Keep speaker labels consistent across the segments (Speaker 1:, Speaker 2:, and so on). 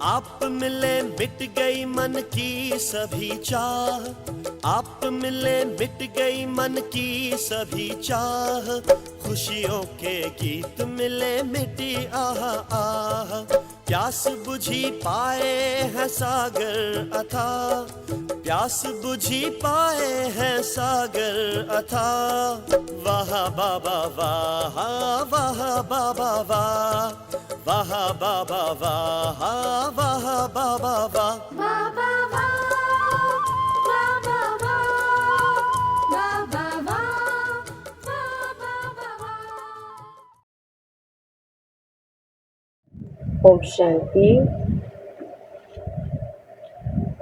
Speaker 1: आप मिले मिट गई मन की सभी चाह, आप मिले मिट गई मन की सभी चाह, खुशियों के गीत मिले मिटी आह आह, प्यास बुझी पाए हैं सागर अथाह, प्यास बुझी पाए हैं सागर अथाह, वाह बाबा वाह, वाह बाबा वाह, वाह बाबा वाह, वाह बाबा वाह,
Speaker 2: बाबा वाह, बाबा वाह, बाबा वाह, बाबा वाह।
Speaker 3: ओम शांति।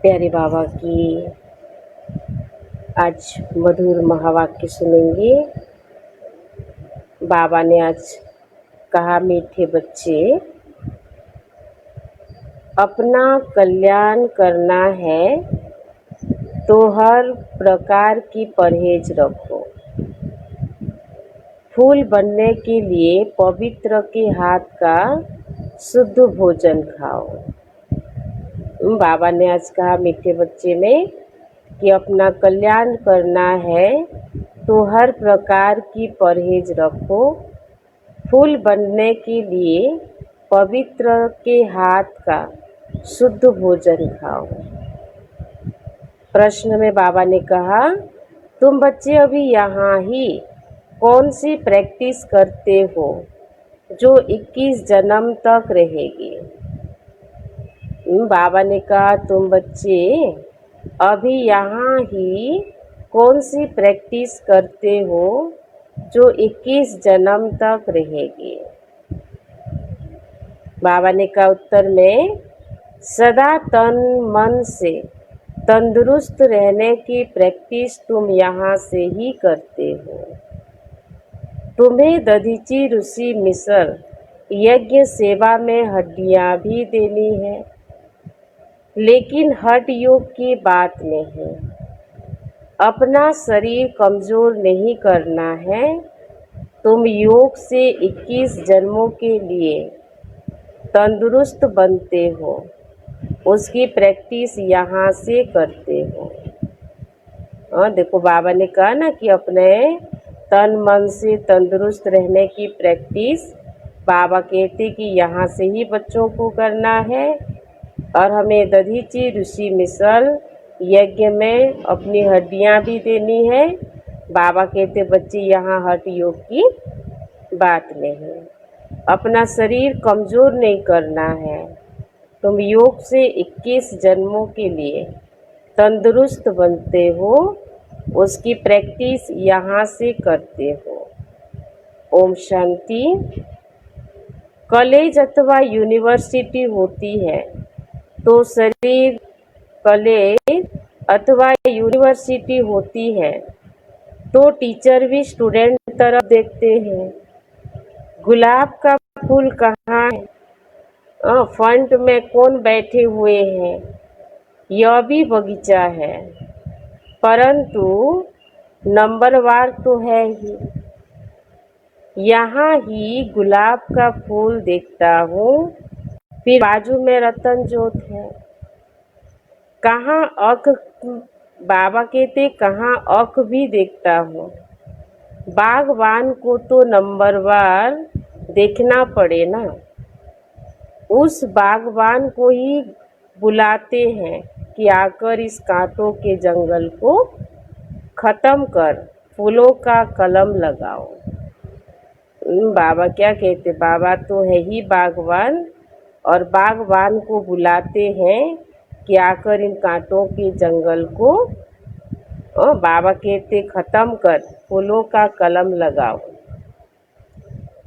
Speaker 3: प्यारे बाबा की आज मधुर महावाक्य सुनेंगे। बाबा ने आज कहा, मीठे बच्चे, अपना कल्याण करना है तो हर प्रकार की परहेज रखो। फूल बनने के लिए पवित्र के हाथ का शुद्ध भोजन खाओ। बाबा ने आज कहा, मीठे बच्चे में, कि अपना कल्याण करना है तो हर प्रकार की परहेज रखो। फूल बनने के लिए पवित्र के हाथ का शुद्ध भोजन खाओ। प्रश्न में बाबा ने कहा, तुम बच्चे अभी यहाँ ही कौन सी प्रैक्टिस करते हो जो 21 जन्म तक रहेगी? बाबा ने कहा, तुम बच्चे अभी यहाँ ही कौन सी प्रैक्टिस करते हो जो 21 जन्म तक रहेगी? बाबा ने कहा उत्तर में, सदा तन मन से तंदुरुस्त रहने की प्रैक्टिस तुम यहाँ से ही करते हो। तुम्हें दधीची ऋषि मिसर यज्ञ सेवा में हड्डियाँ भी देनी है, लेकिन हठ योग की बात नहीं। अपना शरीर कमज़ोर नहीं करना है। तुम योग से 21 जन्मों के लिए तंदुरुस्त बनते हो, उसकी प्रैक्टिस यहाँ से करते हो। देखो, बाबा ने कहा ना कि अपने तन मन से तंदुरुस्त रहने की प्रैक्टिस बाबा कहते कि यहाँ से ही बच्चों को करना है, और हमें दधीची ऋषि मिसल यज्ञ में अपनी हड्डियाँ भी देनी है। बाबा कहते बच्चे यहाँ हठ योग की बात नहीं। अपना शरीर कमज़ोर नहीं करना है। तुम योग से 21 जन्मों के लिए तंदुरुस्त बनते हो, उसकी प्रैक्टिस यहाँ से करते हो। ओम शांति। कॉलेज अथवा यूनिवर्सिटी होती है तो शरीर, कॉलेज अथवा यूनिवर्सिटी होती है तो टीचर भी स्टूडेंट तरफ देखते हैं। गुलाब का फूल कहाँ है? फ्रंट में कौन बैठे हुए हैं? यह भी बगीचा है, परंतु नंबरवार तो है ही। यहाँ ही गुलाब का फूल देखता हूँ, फिर बाजू में रतन जोत है। कहाँ अख, बाबा कहते कहाँ अख भी देखता हूँ। बागवान को तो नंबरवार देखना पड़े ना। उस बागवान को ही बुलाते हैं कि आकर इस कांटों के जंगल को ख़त्म कर फूलों का कलम लगाओ। बाबा क्या कहते? बाबा तो है ही बागवान, और बागवान को बुलाते हैं कि आकर इन कांटों के जंगल को, और बाबा कहते ख़त्म कर फूलों का कलम लगाओ।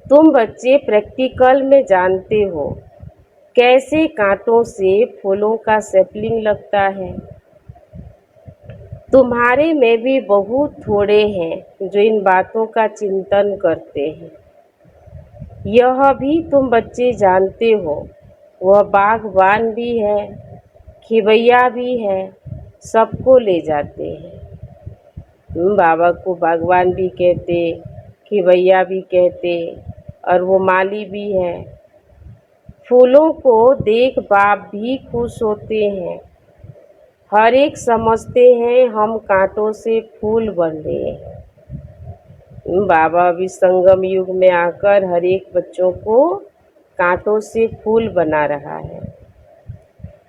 Speaker 3: तुम बच्चे प्रैक्टिकल में जानते हो कैसे कांटों से फूलों का सैपलिंग लगता है। तुम्हारे में भी बहुत थोड़े हैं जो इन बातों का चिंतन करते हैं। यह भी तुम बच्चे जानते हो, वह बागवान भी है, खिवैया भी है, सबको ले जाते हैं। बाबा को बागवान भी कहते, खिवैया भी कहते, और वो माली भी है। फूलों को देख बाप भी खुश होते हैं। हर एक समझते हैं हम कांटों से फूल बन रहे हैं। बाबा अभी संगम युग में आकर हर एक बच्चों को कांटों से फूल बना रहा है।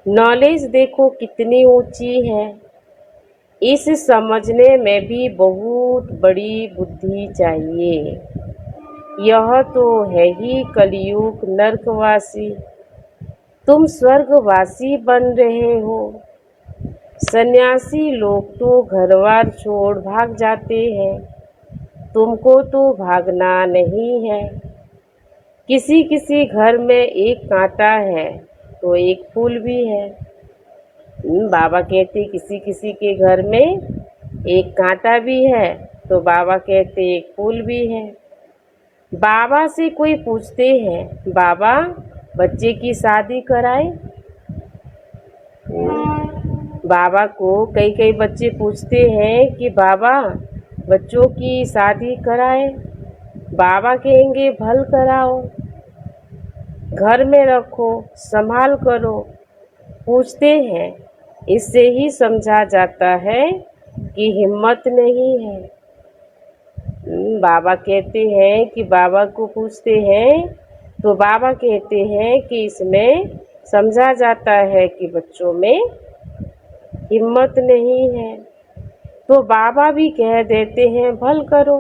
Speaker 3: नॉलेज देखो कितनी ऊंची है। इस समझने में भी बहुत बड़ी बुद्धि चाहिए। यह तो है ही कलयुग नरकवासी। तुम स्वर्गवासी बन रहे हो। सन्यासी लोग तो घरवार छोड़ भाग जाते हैं। तुमको तो भागना नहीं है। किसी किसी घर में एक कांटा है तो एक फूल भी है। बाबा कहते किसी किसी के घर में एक कांटा भी है तो बाबा कहते एक फूल भी है। बाबा से कोई पूछते हैं बाबा बच्चे की शादी कराए। बाबा को कई कई बच्चे पूछते हैं कि बाबा बच्चों की शादी कराए। बाबा कहेंगे भल कराओ, घर में रखो, संभाल करो। पूछते हैं, इससे ही समझा जाता है कि हिम्मत नहीं है। बाबा कहते हैं कि बाबा को पूछते हैं तो बाबा कहते हैं कि इसमें समझा जाता है कि बच्चों में हिम्मत नहीं है। तो बाबा भी कह देते हैं भल करो।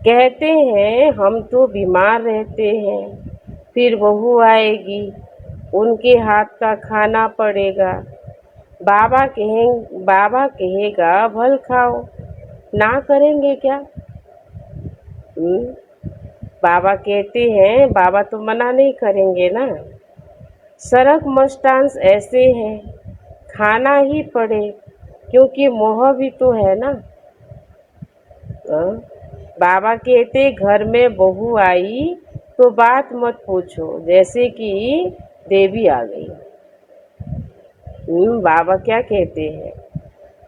Speaker 3: कहते हैं हम तो बीमार रहते हैं, फिर बहू आएगी, उनके हाथ का खाना पड़ेगा। बाबा कहेगा भल खाओ, ना करेंगे क्या? बाबा कहते हैं बाबा तो मना नहीं करेंगे ना। सड़क मस्टांस ऐसे हैं, खाना ही पड़े क्योंकि मोह भी तो है ना। बाबा कहते घर में बहू आई तो बात मत पूछो, जैसे कि देवी आ गई। बाबा क्या कहते हैं?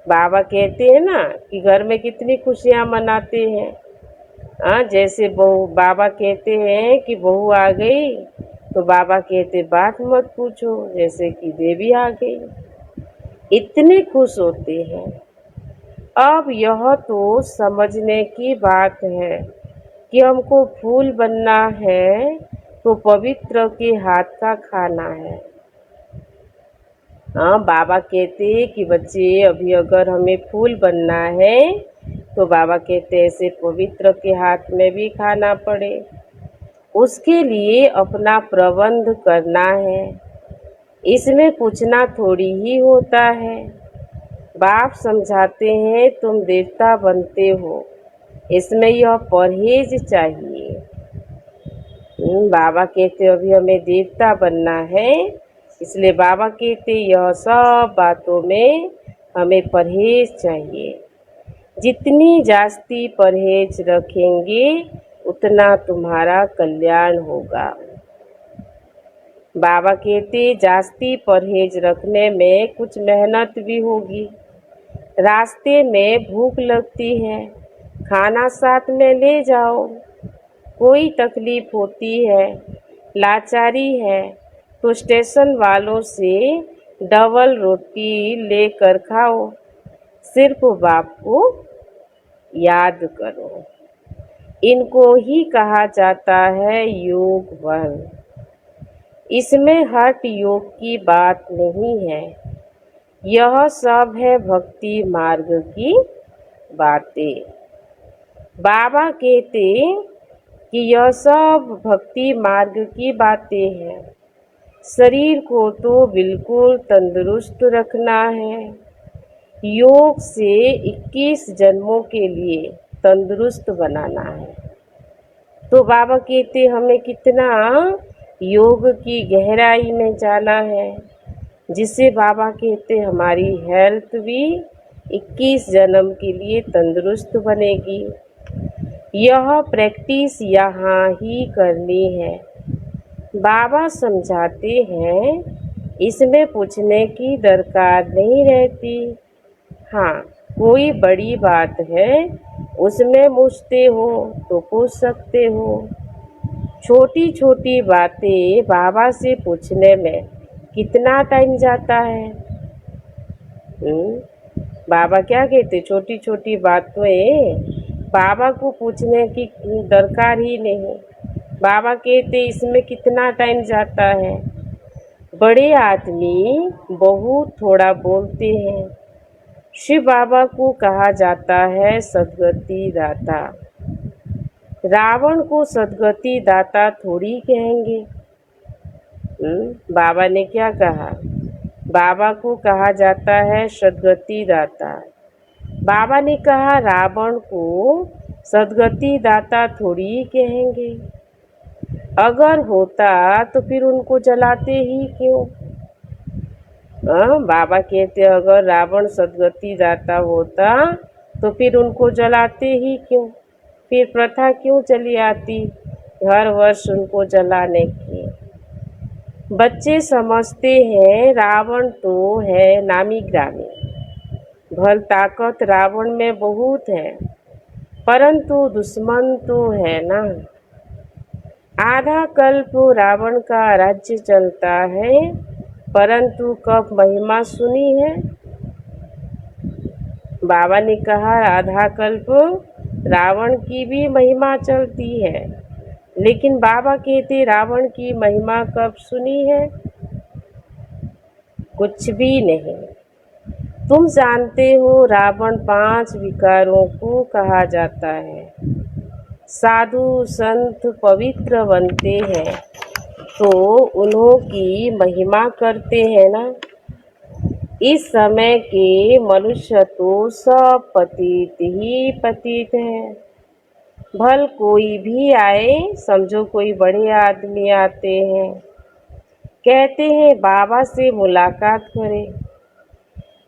Speaker 3: बाबा कहते हैं ना कि घर में कितनी खुशियाँ मनाते हैं। जैसे बहू, बाबा कहते हैं कि बहू आ गई तो बाबा कहते बात मत पूछो, जैसे कि देवी आ गई। इतने खुश होते हैं। अब यह तो समझने की बात है कि हमको फूल बनना है तो पवित्र के हाथ का खाना है। बाबा कहते कि बच्चे अभी अगर हमें फूल बनना है तो बाबा कहते ऐसे पवित्र के हाथ में भी खाना पड़े। उसके लिए अपना प्रबंध करना है। इसमें पूछना थोड़ी ही होता है। बाप समझाते हैं तुम देवता बनते हो, इसमें यह परहेज चाहिए। बाबा कहते अभी हमें देवता बनना है, इसलिए बाबा कहते यह सब बातों में हमें परहेज चाहिए। जितनी जास्ती परहेज रखेंगे उतना तुम्हारा कल्याण होगा। बाबा कहते जास्ती परहेज रखने में कुछ मेहनत भी होगी। रास्ते में भूख लगती है, खाना साथ में ले जाओ। कोई तकलीफ होती है, लाचारी है तो स्टेशन वालों से डबल रोटी लेकर खाओ। सिर्फ बाप को याद करो। इनको ही कहा जाता है योग बल। इसमें हठ योग की बात नहीं है। यह सब है भक्ति मार्ग की बातें। बाबा कहते कि यह सब भक्ति मार्ग की बातें हैं। शरीर को तो बिल्कुल तंदुरुस्त रखना है। योग से 21 जन्मों के लिए तंदुरुस्त बनाना है। तो बाबा कहते हमें कितना योग की गहराई में जाना है, जिससे बाबा कहते हमारी हेल्थ भी 21 जन्म के लिए तंदुरुस्त बनेगी। यह प्रैक्टिस यहाँ ही करनी है। बाबा समझाते हैं इसमें पूछने की दरकार नहीं रहती। हाँ, कोई बड़ी बात है उसमें पूछते हो तो पूछ सकते हो। छोटी छोटी बातें बाबा से पूछने में कितना टाइम जाता है। बाबा क्या कहते, छोटी छोटी बातें बाबा को पूछने की दरकार ही नहीं। बाबा कहते इसमें कितना टाइम जाता है। बड़े आदमी बहुत थोड़ा बोलते हैं। शिव बाबा को कहा जाता है सद्गति दाता। रावण को सद्गति दाता थोड़ी कहेंगे। बाबा ने क्या कहा, बाबा को कहा जाता है सद्गति दाता। बाबा ने कहा रावण को सद्गति दाता थोड़ी कहेंगे। अगर होता तो फिर उनको जलाते ही क्यों। बाबा कहते अगर रावण सद्गति दाता होता तो फिर उनको जलाते ही क्यों, फिर प्रथा क्यों चली आती हर वर्ष उनको जलाने की। बच्चे समझते हैं रावण तो है नामी ग्रामी, भल ताकत रावण में बहुत है, परंतु दुश्मन तो है ना। आधा कल्प रावण का राज्य चलता है, परंतु कब महिमा सुनी है। बाबा ने कहा आधा कल्प रावण की भी महिमा चलती है, लेकिन बाबा कहते रावण की महिमा कब सुनी है। कुछ भी नहीं। तुम जानते हो रावण 5 विकारों को कहा जाता है। साधु संत पवित्र बनते हैं तो उन्हों की महिमा करते हैं ना। इस समय के मनुष्य तो सब पतित ही पतित है। भल कोई भी आए, समझो कोई बड़े आदमी आते हैं, कहते हैं बाबा से मुलाकात करें।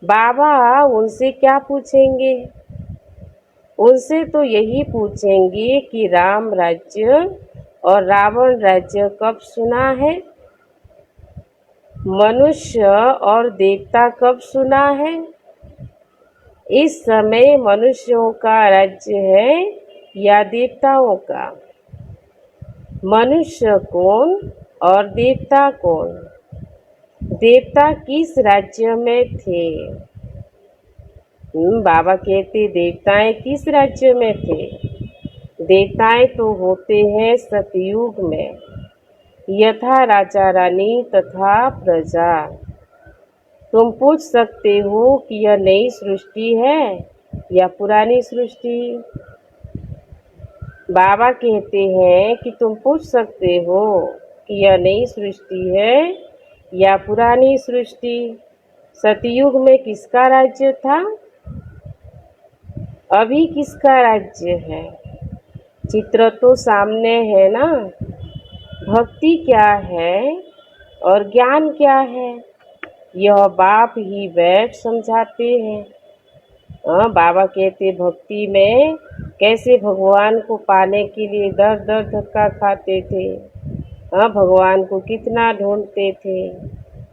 Speaker 3: बाबा उनसे क्या पूछेंगे, उनसे तो यही पूछेंगे कि राम राज्य और रावण राज्य कब सुना है, मनुष्य और देवता कब सुना है। इस समय मनुष्यों का राज्य है या देवताओं का। मनुष्य कौन और देवता कौन। देवता किस राज्य में थे। बाबा कहते देवताएं किस राज्य में थे। देवताएं तो होते हैं सतयुग में, यथा राजा रानी तथा प्रजा। तुम पूछ सकते हो कि यह नई सृष्टि है या पुरानी सृष्टि। बाबा कहते हैं कि तुम पूछ सकते हो कि यह नई सृष्टि है या पुरानी सृष्टि। सतयुग में किसका राज्य था, अभी किसका राज्य है। चित्र तो सामने है ना। भक्ति क्या है और ज्ञान क्या है, यह बाप ही बैठ समझाते हैं। बाबा कहते भक्ति में कैसे भगवान को पाने के लिए दर दर धक्का खाते थे। भगवान को कितना ढूंढते थे,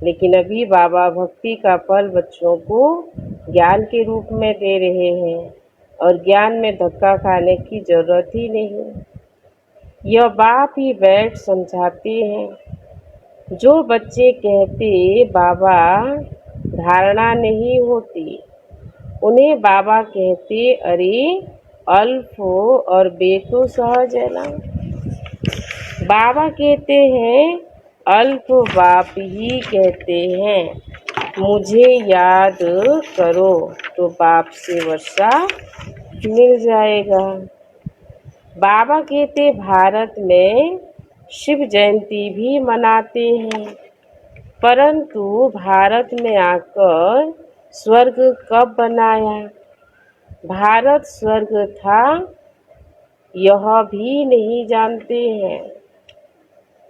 Speaker 3: लेकिन अभी बाबा भक्ति का फल बच्चों को ज्ञान के रूप में दे रहे हैं और ज्ञान में धक्का खाने की जरूरत ही नहीं। यह बाप ही बैठ समझाते हैं। जो बच्चे कहते बाबा धारणा नहीं होती, उन्हें बाबा कहते अरे अल्प और बे तो सहज है ना। बाबा कहते हैं अल्प बाप ही कहते हैं मुझे याद करो तो बाप से वर्षा मिल जाएगा। बाबा कहते भारत में शिव जयंती भी मनाते हैं, परंतु भारत में आकर स्वर्ग कब बनाया, भारत स्वर्ग था यह भी नहीं जानते हैं।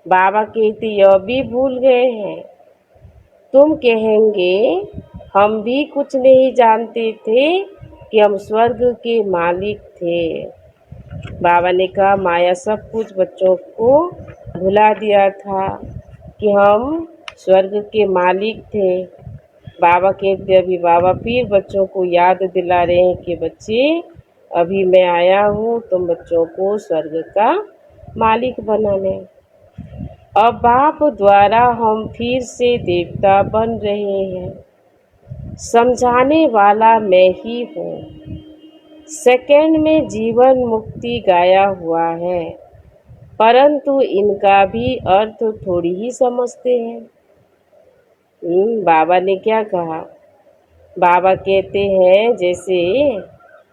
Speaker 3: बाबा कहते यह भी भूल गए हैं। तुम कहेंगे हम भी कुछ नहीं जानते थे कि हम स्वर्ग के मालिक थे। बाबा ने कहा माया सब कुछ बच्चों को भुला दिया था कि हम स्वर्ग के मालिक थे। बाबा कहते अभी बाबा फिर बच्चों को याद दिला रहे हैं कि बच्चे अभी मैं आया हूँ तुम बच्चों को स्वर्ग का मालिक बनाने। अब बाप द्वारा हम फिर से देवता बन रहे हैं। समझाने वाला मैं ही हूँ। सेकंड में जीवन मुक्ति गाया हुआ है, परंतु इनका भी अर्थ थोड़ी ही समझते हैं। बाबा ने क्या कहा? बाबा कहते हैं, जैसे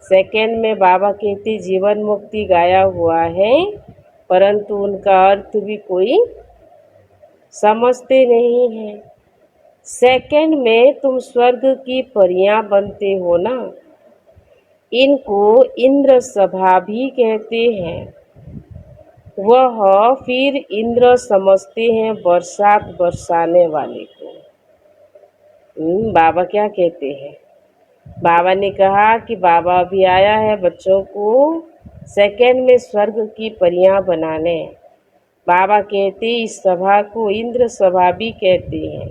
Speaker 3: सेकंड में बाबा कहते जीवन मुक्ति गाया हुआ है, परंतु उनका अर्थ भी कोई समझते नहीं है। सेकंड में तुम स्वर्ग की परियां बनते हो ना, इनको इंद्र सभा भी कहते हैं। वह फिर इंद्र समझते हैं बरसात बरसाने वाले को। बाबा क्या कहते हैं? बाबा ने कहा कि बाबा अभी आया है बच्चों को सेकंड में स्वर्ग की परियां बनाने। बाबा कहते इस सभा को इंद्र सभा भी कहते हैं,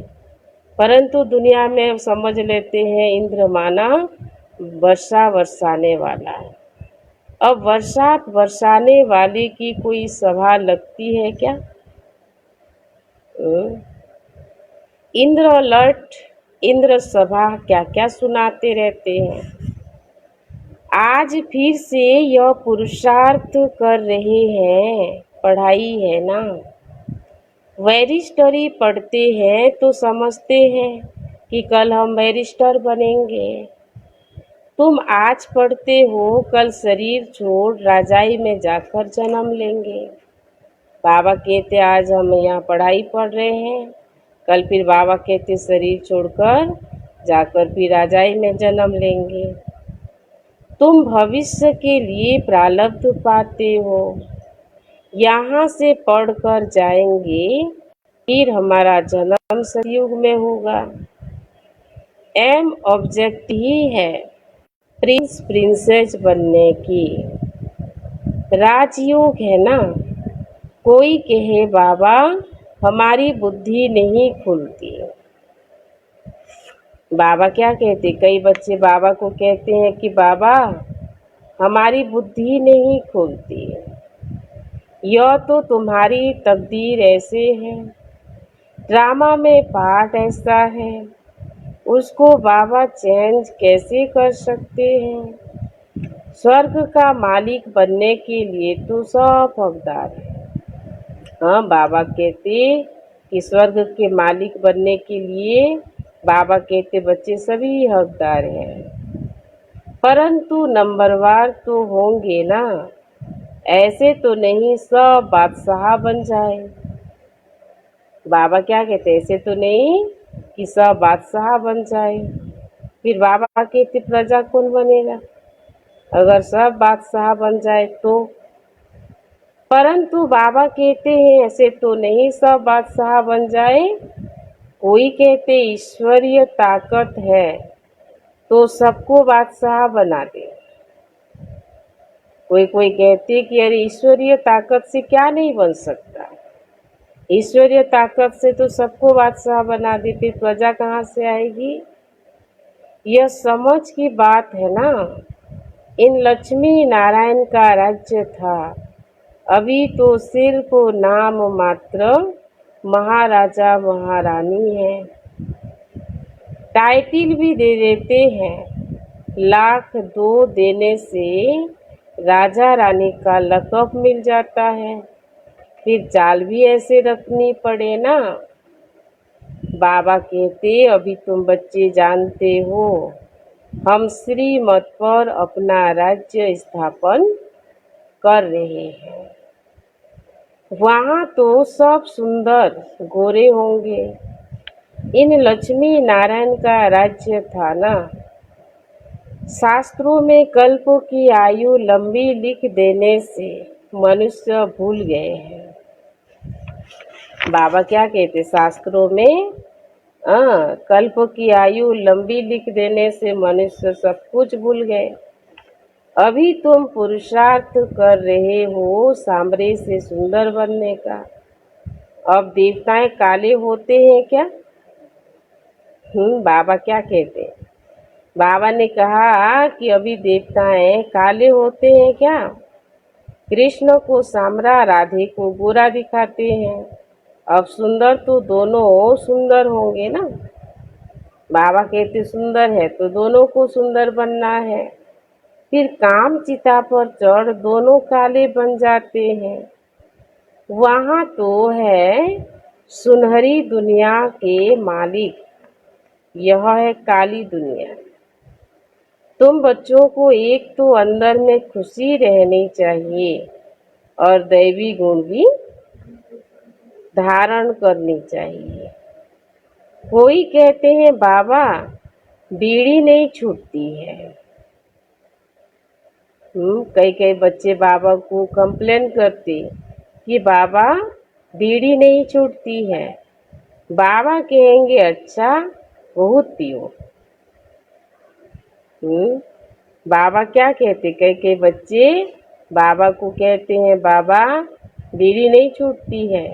Speaker 3: परंतु दुनिया में समझ लेते हैं इंद्र माना वर्षा बरसाने वाला है। अब वर्षा बरसाने वाले की कोई सभा लगती है क्या? इंद्र अलर्ट, इंद्र सभा क्या क्या सुनाते रहते हैं। आज फिर से यह पुरुषार्थ कर रहे हैं, पढ़ाई है ना। बैरिस्टरी पढ़ते हैं तो समझते हैं कि कल हम बैरिस्टर बनेंगे। तुम आज पढ़ते हो, कल शरीर छोड़ राजाई में जाकर जन्म लेंगे। बाबा कहते आज हम यहाँ पढ़ाई पढ़ रहे हैं, कल फिर बाबा कहते शरीर छोड़कर जाकर फिर राजाई में जन्म लेंगे। तुम भविष्य के लिए प्रारब्ध पाते हो, यहाँ से पढ़कर जाएंगे, फिर हमारा जन्म सतयुग में होगा। एम ऑब्जेक्ट ही है प्रिंस प्रिंसेस बनने की। राजयोग है ना। कोई कहे बाबा हमारी बुद्धि नहीं खुलती। बाबा क्या कहते? कई बच्चे बाबा को कहते हैं कि बाबा हमारी बुद्धि नहीं खुलती। यह तो तुम्हारी तकदीर ऐसे है, ड्रामा में पार्ट ऐसा है, उसको बाबा चेंज कैसे कर सकते हैं? स्वर्ग का मालिक बनने के लिए तो सब हकदार है। हाँ, बाबा कहते कि स्वर्ग के मालिक बनने के लिए बाबा कहते बच्चे सभी हकदार हैं, परंतु नंबरवार तो होंगे ना। ऐसे तो नहीं सब बादशाह बन जाए। बाबा क्या कहते? ऐसे तो नहीं कि सब बादशाह बन जाए। फिर बाबा कहते प्रजा कौन बनेगा अगर सब बादशाह बन जाए तो? परंतु बाबा कहते हैं ऐसे तो नहीं सब बादशाह बन जाए। कोई कहते ईश्वरीय ताकत है तो सबको बादशाह बना दे। कोई कहते कि अरे ईश्वरीय ताकत से क्या नहीं बन सकता, ईश्वरीय ताकत से तो सबको बादशाह बना दे, फिर प्रजा कहाँ से आएगी? यह समझ की बात है ना। इन लक्ष्मी नारायण का राज्य था, अभी तो सिर्फ नाम मात्र महाराजा महारानी है। टाइटिल भी दे देते हैं, लाख दो देने से राजा रानी का लक़ब मिल जाता है। फिर चाल भी ऐसे रखनी पड़े ना। बाबा कहते अभी तुम बच्चे जानते हो, हम श्रीमत पर अपना राज्य स्थापन कर रहे हैं। वहाँ तो सब सुंदर गोरे होंगे। इन लक्ष्मी नारायण का राज्य था ना। शास्त्रों में कल्प की आयु लंबी लिख देने से मनुष्य भूल गए हैं। बाबा क्या कहते? शास्त्रों में कल्प की आयु लंबी लिख देने से मनुष्य सब कुछ भूल गए। अभी तुम पुरुषार्थ कर रहे हो सांवरे से सुंदर बनने का। अब देवताएं काले होते हैं क्या? बाबा क्या कहते? बाबा ने कहा कि अभी देवताएं काले होते हैं क्या? कृष्ण को सामरा, राधे को गोरा दिखाते हैं। अब सुंदर तो दोनों सुंदर होंगे ना। बाबा कहते सुंदर है तो दोनों को सुंदर बनना है। फिर काम चिता पर चढ़ दोनों काले बन जाते हैं। वहाँ तो है सुनहरी दुनिया के मालिक, यह है काली दुनिया। तुम बच्चों को एक तो अंदर में खुशी रहनी चाहिए और दैवी गुण भी धारण करनी चाहिए। कोई कहते हैं बाबा बीड़ी नहीं छूटती है। कई कई बच्चे बाबा को कंप्लेन करते कि बाबा बीड़ी नहीं छूटती है। बाबा कहेंगे अच्छा बहुत पियो। बाबा क्या कहते, कई कई बच्चे बाबा को कहते हैं बाबा बीड़ी नहीं छूटती है।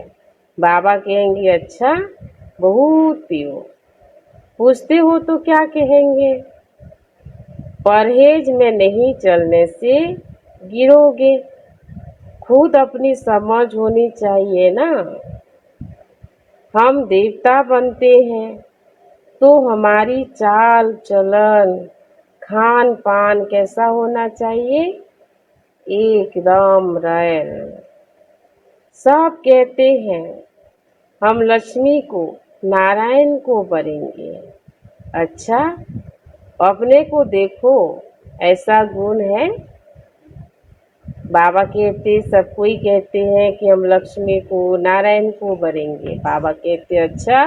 Speaker 3: बाबा कहेंगे अच्छा बहुत पियो। पूछते हो तो क्या कहेंगे, परहेज में नहीं चलने से गिरोगे। खुद अपनी समझ होनी चाहिए ना। हम देवता बनते हैं तो हमारी चाल चलन खान पान कैसा होना चाहिए, एकदम रॉयल। सब कहते हैं हम लक्ष्मी को नारायण को बरेंगे। अच्छा अपने को देखो ऐसा गुण है। बाबा कहते सब कोई कहते हैं कि हम लक्ष्मी को नारायण को बरेंगे। बाबा कहते अच्छा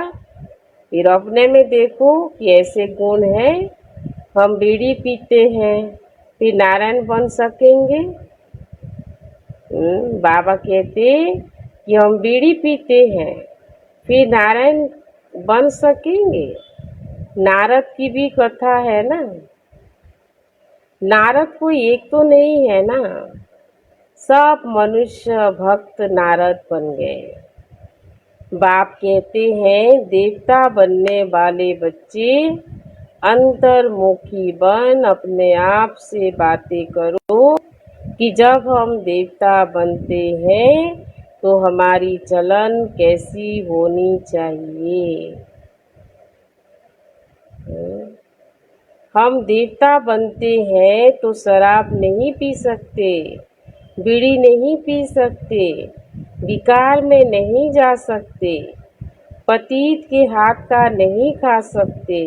Speaker 3: फिर अपने में देखो कि ऐसे गुण हैं। हम बीड़ी पीते हैं फिर नारायण बन सकेंगे। बाबा कहते कि हम बीड़ी पीते हैं फिर नारायण बन सकेंगे। नारद की भी कथा है ना। नारद कोई एक तो नहीं है ना, सब मनुष्य भक्त नारद बन गए। बाप कहते हैं देवता बनने वाले बच्चे अंतर्मुखी बन अपने आप से बातें करो कि जब हम देवता बनते हैं तो हमारी चलन कैसी होनी चाहिए। हम देवता बनते हैं तो शराब नहीं पी सकते, बीड़ी नहीं पी सकते, विकार में नहीं जा सकते, पतित के हाथ का नहीं खा सकते,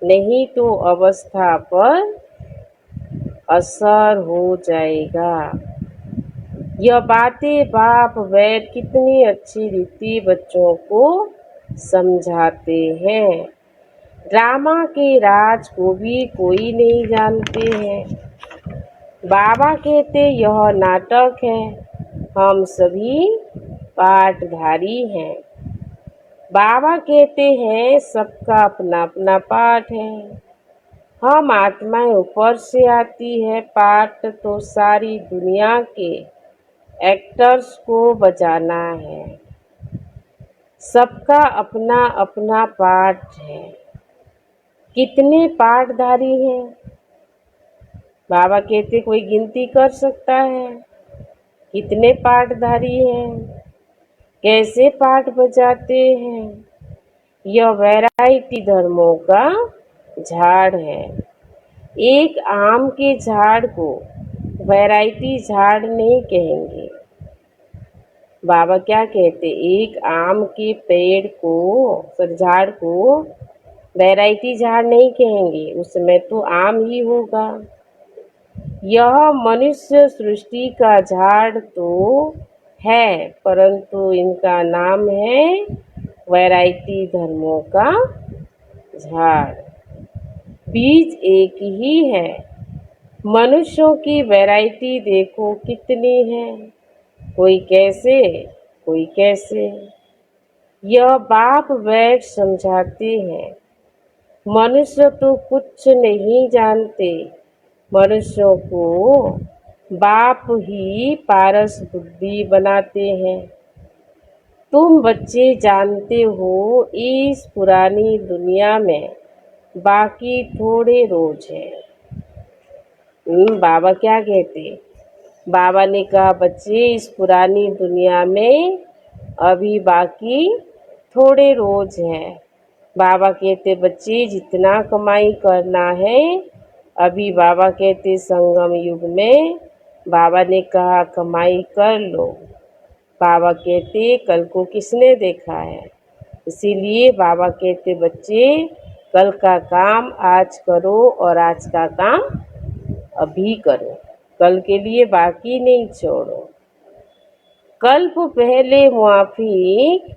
Speaker 3: नहीं तो अवस्था पर असर हो जाएगा। यह बातें बाप वैद कितनी अच्छी रीति बच्चों को समझाते हैं। ड्रामा के राज को भी कोई नहीं जानते हैं। बाबा कहते यह नाटक है, हम सभी पाठधारी हैं। बाबा कहते हैं सबका अपना अपना पाठ है। हम आत्माएं ऊपर से आती है, पाठ तो सारी दुनिया के एक्टर्स को बजाना है। सबका अपना अपना पाठ है। कितने पाठधारी हैं? बाबा कहते कोई गिनती कर सकता है कितने पाठधारी हैं, कैसे पाठ बजाते हैं। यह वैरायटी धर्मों का झाड़ है। एक आम के झाड़ को वैरायटी झाड़ नहीं कहेंगे। बाबा क्या कहते, एक आम के पेड़ को झाड़ को वैरायटी झाड़ नहीं कहेंगे, उसमें तो आम ही होगा। यह मनुष्य सृष्टि का झाड़ तो है परंतु इनका नाम है वैरायटी धर्मों का झाड़। बीज एक ही है। मनुष्यों की वैरायटी देखो कितनी है, कोई कैसे कोई कैसे। यह बाप वैद समझाते हैं। मनुष्य तो कुछ नहीं जानते, मनुष्यों को बाप ही पारस बुद्धि बनाते हैं। तुम बच्चे जानते हो इस पुरानी दुनिया में बाकी थोड़े रोज है। बाबा क्या कहते, बाबा ने कहा बच्चे इस पुरानी दुनिया में अभी बाकी थोड़े रोज हैं। बाबा कहते बच्चे जितना कमाई करना है, अभी बाबा कहते संगम युग में बाबा ने कहा कमाई कर लो। बाबा कहते कल को किसने देखा है, इसीलिए बाबा कहते बच्चे कल का काम आज करो और आज का काम अभी करो, कल के लिए बाकी नहीं छोड़ो। कल्प पहले मुआफिक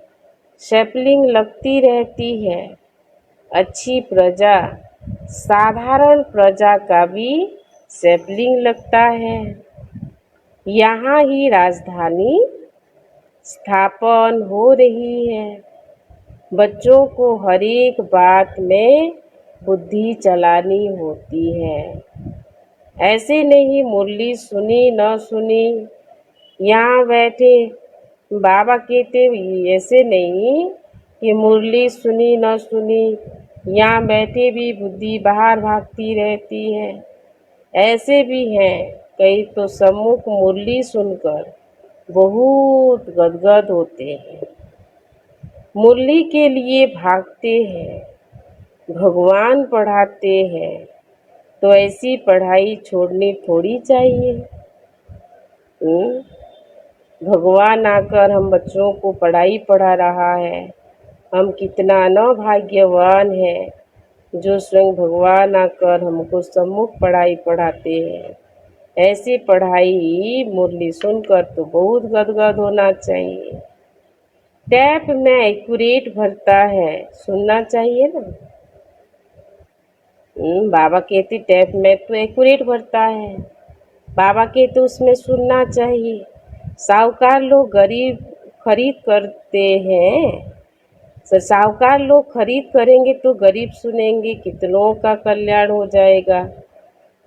Speaker 3: सैपलिंग लगती रहती है। अच्छी प्रजा साधारण प्रजा का भी सैपलिंग लगता है। यहाँ ही राजधानी स्थापन हो रही है। बच्चों को हर एक बात में बुद्धि चलानी होती है। ऐसे नहीं मुरली सुनी न सुनी यहाँ बैठे। बाबा कहते ऐसे नहीं कि मुरली सुनी न सुनी यहाँ बैठे भी बुद्धि बाहर भागती रहती है। ऐसे भी हैं कई तो सम्मुख मुरली सुनकर बहुत गदगद होते हैं, मुरली के लिए भागते हैं, भगवान पढ़ाते हैं, तो ऐसी पढ़ाई छोड़नी थोड़ी चाहिए। भगवान आकर हम बच्चों को पढ़ाई पढ़ा रहा है। हम कितना न भाग्यवान है जो स्वयं भगवान आकर हमको सम्मुख पढ़ाई पढ़ाते हैं। ऐसी पढ़ाई मुरली सुनकर तो बहुत गदगद होना चाहिए। टैप में एक्यूरेट भरता है, सुनना चाहिए ना। बाबा कहते टैप में तो एक्यूरेट भरता है, बाबा कहते उसमें सुनना चाहिए। साहूकार लोग गरीब खरीद करते हैं, साहूकार लोग खरीद करेंगे तो गरीब सुनेंगे, कितनों का कल्याण हो जाएगा।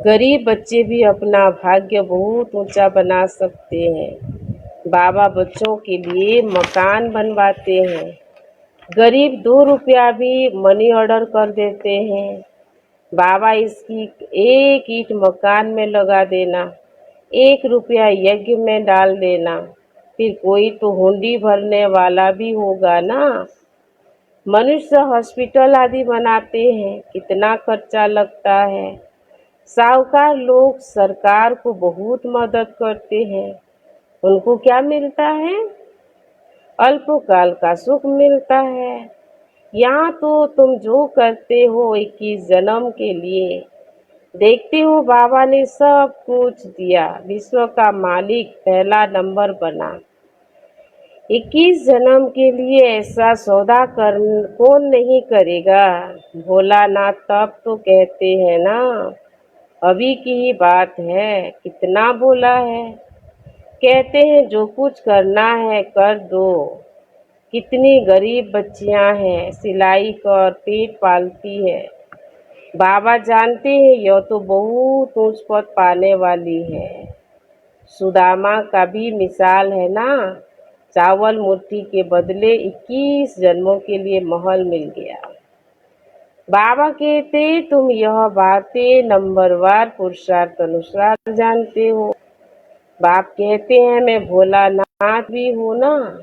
Speaker 3: गरीब बच्चे भी अपना भाग्य बहुत ऊंचा बना सकते हैं। बाबा बच्चों के लिए मकान बनवाते हैं। गरीब 2 रुपया भी मनी ऑर्डर कर देते हैं। बाबा इसकी 1 ईंट मकान में लगा देना, 1 रुपया यज्ञ में डाल देना, फिर कोई तो हुंडी भरने वाला भी होगा ना। मनुष्य हॉस्पिटल आदि बनाते हैं, कितना खर्चा लगता है। साहूकार लोग सरकार को बहुत मदद करते हैं, उनको क्या मिलता है? अल्पकाल का सुख मिलता है। यहाँ तो तुम जो करते हो 21 जन्म के लिए, देखते हो बाबा ने सब कुछ दिया, विश्व का मालिक पहला नंबर बना। 21 जन्म के लिए ऐसा सौदा कर कौन नहीं करेगा? भोलानाथ तब तो कहते हैं ना, अभी की ही बात है, कितना बोला है। कहते हैं जो कुछ करना है कर दो। कितनी गरीब बच्चियां हैं, सिलाई कर पेट पालती है। बाबा जानते हैं यह तो बहुत ऊंच पद पाने वाली है। सुदामा का भी मिसाल है ना, चावल मुट्ठी के बदले 21 जन्मों के लिए महल मिल गया। बाबा कहते तुम यह बातें नंबरवार पुरुषार्थ अनुसार जानते हो। बाप कहते हैं मैं भोलानाथ भी हूँ ना।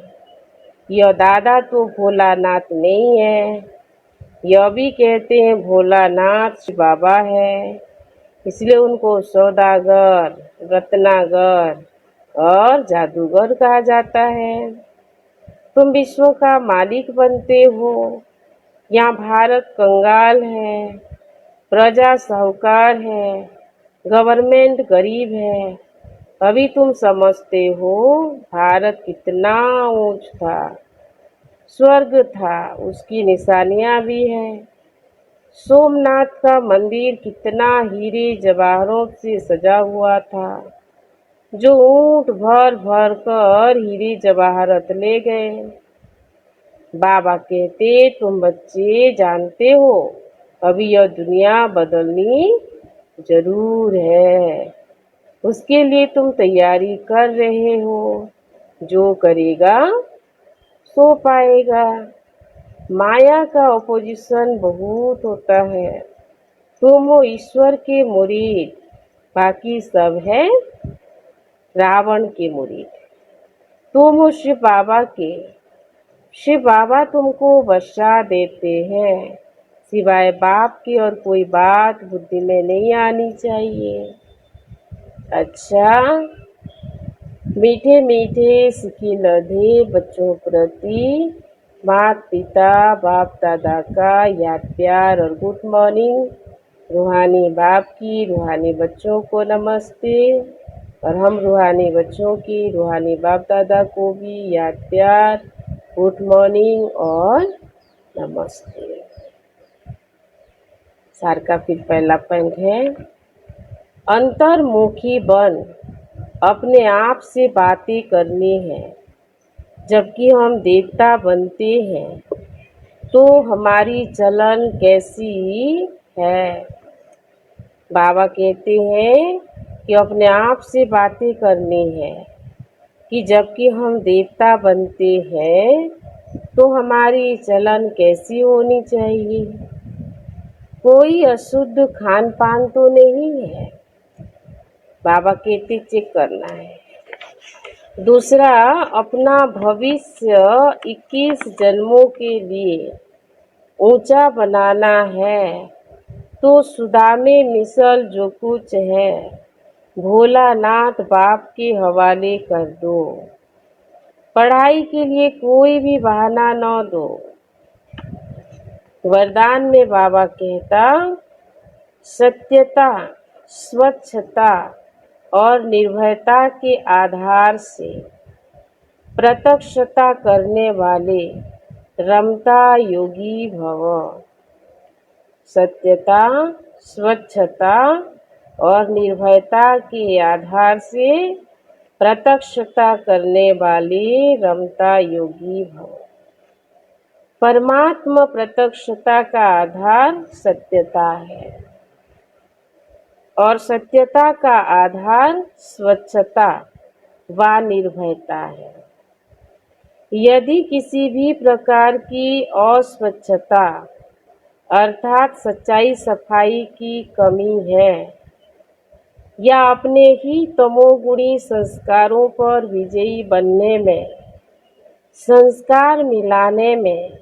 Speaker 3: यह दादा तो भोलानाथ नहीं है, यह भी कहते हैं भोलानाथ बाबा है, इसलिए उनको सौदागर, रत्नागर और जादूगर कहा जाता है। तुम विश्व का मालिक बनते हो। यहाँ भारत कंगाल है, प्रजा साहूकार है, गवर्नमेंट गरीब है। अभी तुम समझते हो भारत कितना ऊंच था, स्वर्ग था, उसकी निशानियां भी हैं। सोमनाथ का मंदिर कितना हीरे जवाहरों से सजा हुआ था, जो ऊंट भर भर कर हीरे जवाहरत ले गए। बाबा कहते तुम बच्चे जानते हो अभी यह दुनिया बदलनी जरूर है, उसके लिए तुम तैयारी कर रहे हो। जो करेगा सो पाएगा। माया का अपोजिशन बहुत होता है। तुम हो ईश्वर के मुरीद, बाकी सब है रावण के मुरीद। तुम हो शिव बाबा के, शिव बाबा तुमको बचा देते हैं। सिवाय बाप की और कोई बात बुद्धि में नहीं आनी चाहिए। अच्छा, मीठे मीठे सिकी लधे बच्चों प्रति माता पिता बाप दादा का याद प्यार और गुड मॉर्निंग। रूहानी बाप की रूहानी बच्चों को नमस्ते, और हम रूहानी बच्चों की रूहानी बाप दादा को भी याद प्यार, गुड मॉर्निंग और नमस्ते। सार का फिर पहला पंक्ति है, अंतर्मुखी बन अपने आप से बातें करनी है। जबकि हम देवता बनते हैं तो हमारी चलन कैसी है। बाबा कहते हैं कि अपने आप से बातें करनी है कि जबकि हम देवता बनते हैं तो हमारी चलन कैसी होनी चाहिए। कोई अशुद्ध खान पान तो नहीं है, बाबा कहते चेक करना है। दूसरा, अपना भविष्य 21 जन्मों के लिए ऊंचा बनाना है तो सुदामे मिसल जो कुछ है भोलानाथ बाप के हवाले कर दो। पढ़ाई के लिए कोई भी बहाना न दो। वरदान में बाबा कहता, सत्यता, स्वच्छता और निर्भयता के आधार से प्रत्यक्षता करने वाले रमता योगी भव। सत्यता, स्वच्छता और निर्भयता के आधार से प्रत्यक्षता करने वाले रमता योगी भव। परमात्मा प्रत्यक्षता का आधार सत्यता है और सत्यता का आधार स्वच्छता व निर्भयता है। यदि किसी भी प्रकार की अस्वच्छता अर्थात सच्चाई सफाई की कमी है या अपने ही तमोगुणी संस्कारों पर विजयी बनने में, संस्कार मिलाने में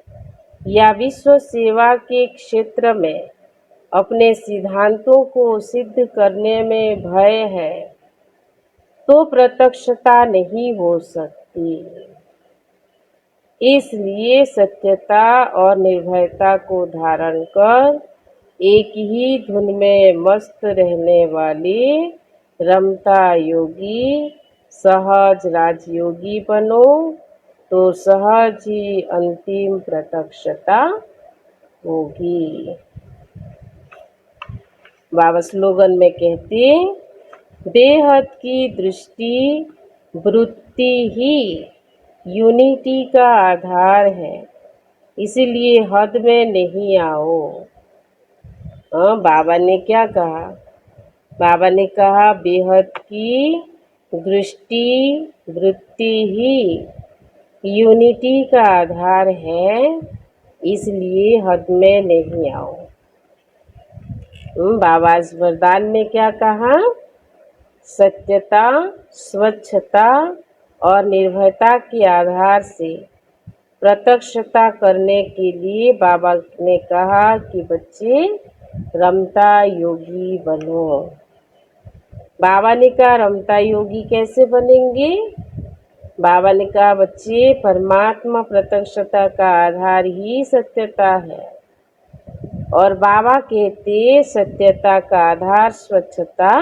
Speaker 3: या विश्व सेवा के क्षेत्र में अपने सिद्धांतों को सिद्ध करने में भय है तो प्रत्यक्षता नहीं हो सकती। इसलिए सत्यता और निर्भयता को धारण कर एक ही धुन में मस्त रहने वाले रमता योगी सहज राजयोगी बनो तो सहज ही अंतिम प्रत्यक्षता होगी। बाबा स्लोगन में कहते, बेहद की दृष्टि वृत्ति ही यूनिटी का आधार है, इसलिए हद में नहीं आओ। बाबा ने क्या कहा? बाबा ने कहा बेहद की दृष्टि वृत्ति ही यूनिटी का आधार है, इसलिए हद में नहीं आओ। बाबा इस वरदान में क्या कहा? सत्यता, स्वच्छता और निर्भयता के आधार से प्रत्यक्षता करने के लिए बाबा ने कहा कि बच्चे रमता योगी बनो। बाबा ने कहा रमता योगी कैसे बनेंगे? बाबा ने कहा बच्चे परमात्मा प्रत्यक्षता का आधार ही सत्यता है और बाबा कहते सत्यता का आधार स्वच्छता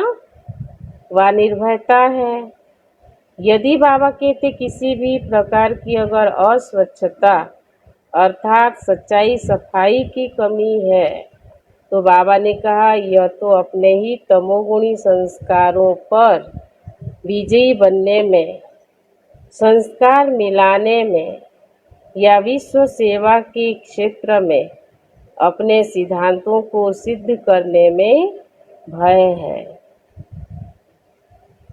Speaker 3: व निर्भयता है। यदि बाबा कहते किसी भी प्रकार की अगर अस्वच्छता अर्थात सच्चाई सफाई की कमी है तो बाबा ने कहा यह तो अपने ही तमोगुणी संस्कारों पर विजयी बनने में, संस्कार मिलाने में या विश्व सेवा के क्षेत्र में अपने सिद्धांतों को सिद्ध करने में भय है।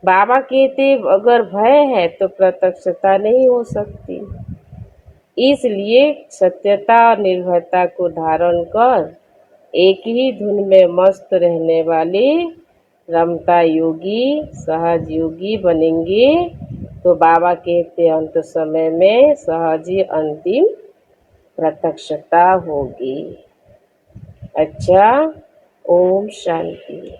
Speaker 3: बाबा कहते अगर भय है तो प्रत्यक्षता नहीं हो सकती। इसलिए सत्यता और निर्भयता को धारण कर एक ही धुन में मस्त रहने वाले रमता योगी सहज योगी बनेंगे तो बाबा कहते अंत समय में सहज ही अंतिम प्रत्यक्षता होगी। अच्छा, ओम शांति।